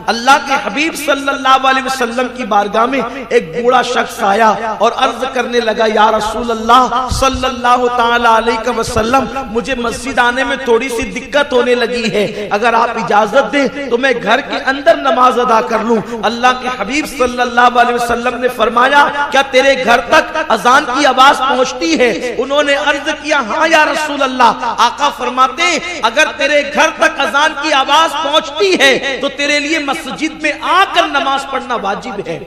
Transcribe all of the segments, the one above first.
اللہ کے حبیب صلی اللہ علیہ وسلم کی بارگاہ میں ایک بوڑھا شخص آیا اور عرض کرنے لگا یا رسول اللہ صلی اللہ تعالی علیہ وسلم مجھے مسجد آنے میں تھوڑی سی دقت ہونے لگی ہے، اگر آپ اجازت دیں تو میں گھر کے اندر نماز ادا کر لوں۔ اللہ کے حبیب صلی اللہ علیہ وسلم نے فرمایا کیا تیرے گھر تک اذان کی آواز پہنچتی ہے؟ انہوں نے عرض کیا ہاں یا رسول اللہ۔ آقا فرماتے ہیں اگر تیرے گھر تک اذان کی آواز پہنچتی ہے تو تیرے لیے مسجد میں آ کر نماز پڑھنا واجب ہے،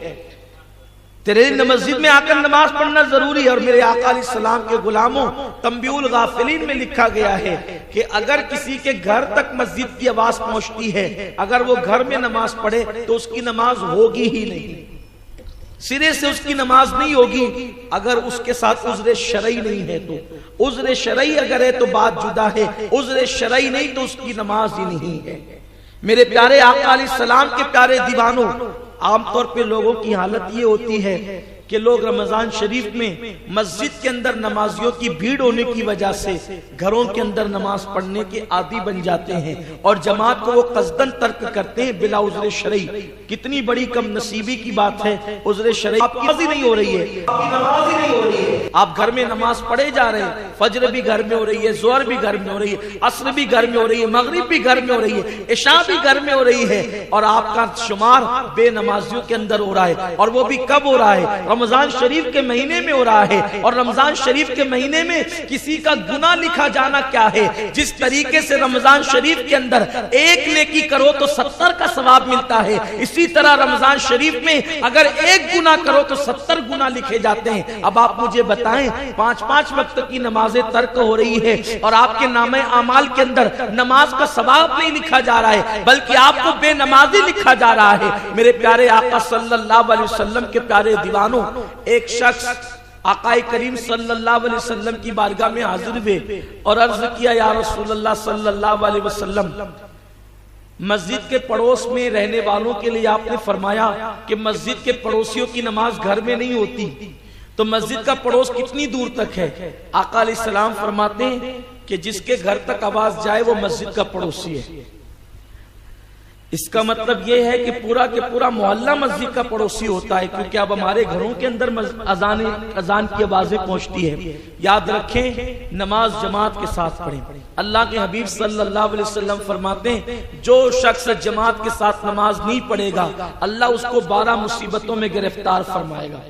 تیرے لیے مسجد میں آ کر نماز پڑھنا ضروری ہے۔ اور میرے آقا علیہ السلام کے غلاموں تنبیہ الغافلین میں لکھا گیا ہے کہ اگر کسی کے گھر تک مسجد کی آواز پہنچتی ہے، اگر وہ گھر میں نماز پڑھے تو اس کی نماز ہوگی ہی نہیں، سرے سے اس کی نماز نہیں ہوگی اگر اس کے ساتھ عذر شرعی نہیں ہے تو۔ عذر شرعی اگر ہے تو بات جدا ہے، عذر شرعی نہیں تو اس کی نماز ہی نہیں ہے۔ میرے پیارے آقا علیہ السلام کے پیارے دیوانوں، عام طور پہ لوگوں کی حالت یہ ہوتی ہے کہ لوگ رمضان شریف میں مسجد کے اندر نمازیوں کی بھیڑ ہونے کی وجہ سے گھروں کے اندر نماز پڑھنے کے عادی بن جاتے ہیں اور جماعت کو وہ قصدن ترک کرتے ہیں بلا عذر شرعی۔ کتنی بڑی کم نصیبی کی بات ہے، عذر شرعی آپ کی نماز ہی نہیں ہو رہی ہے، آپ گھر میں نماز پڑھے جا رہے ہیں، فجر بھی گھر میں ہو رہی ہے، ظہر بھی گھر میں ہو رہی ہے، عصر بھی گھر میں ہو رہی ہے، مغرب بھی گھر میں ہو رہی ہے، عشاء بھی گھر میں ہو رہی ہے، اور آپ کا شمار بے نمازیوں کے اندر ہو رہا ہے۔ اور وہ بھی کب ہو رہا ہے؟ رمضان شریف کے مہینے میں ہو رہا ہے۔ اور رمضان شریف کے مہینے میں کسی کا گناہ لکھا جانا کیا ہے؟ جس طریقے سے رمضان شریف کے اندر ایک نیکی کرو تو 70 کا ثواب ملتا ہے، اسی طرح رمضان شریف میں اگر ایک گناہ کرو تو 70 گناہ لکھے جاتے ہیں۔ اب آپ مجھے بتائیں 5 وقت کی نمازیں ترک ہو رہی ہے اور آپ کے نامہ اعمال کے اندر نماز کا ثواب نہیں لکھا جا رہا ہے بلکہ آپ کو بے نمازی لکھا جا رہا ہے۔ میرے پیارے آقا صلی اللہ علیہ وسلم کے پیارے دیوانوں، ایک شخص آقا کریم صلی اللہ علیہ وسلم کی بارگاہ میں حاضر ہوئے اور عرض کیا یا رسول اللہ صلی اللہ علیہ وسلم مسجد کے پڑوس میں رہنے والوں کے لیے آپ نے فرمایا کہ مسجد کے پڑوسیوں کی نماز گھر میں نہیں ہوتی، تو مسجد کا پڑوس کتنی دور تک ہے؟ آقا علیہ السلام فرماتے ہیں کہ جس کے گھر تک آواز جائے وہ مسجد کا پڑوسی ہے۔ اس کا مطلب یہ ہے کہ پورا محلہ مسجد کا پڑوسی ہوتا ہے، کیونکہ اب ہمارے گھروں کے اندر اذان کی آوازیں پہنچتی ہے۔ یاد رکھیں نماز جماعت کے ساتھ پڑھیں۔ اللہ کے حبیب صلی اللہ علیہ وسلم فرماتے ہیں جو شخص جماعت کے ساتھ نماز نہیں پڑھے گا اللہ اس کو 12 مصیبتوں میں گرفتار فرمائے گا۔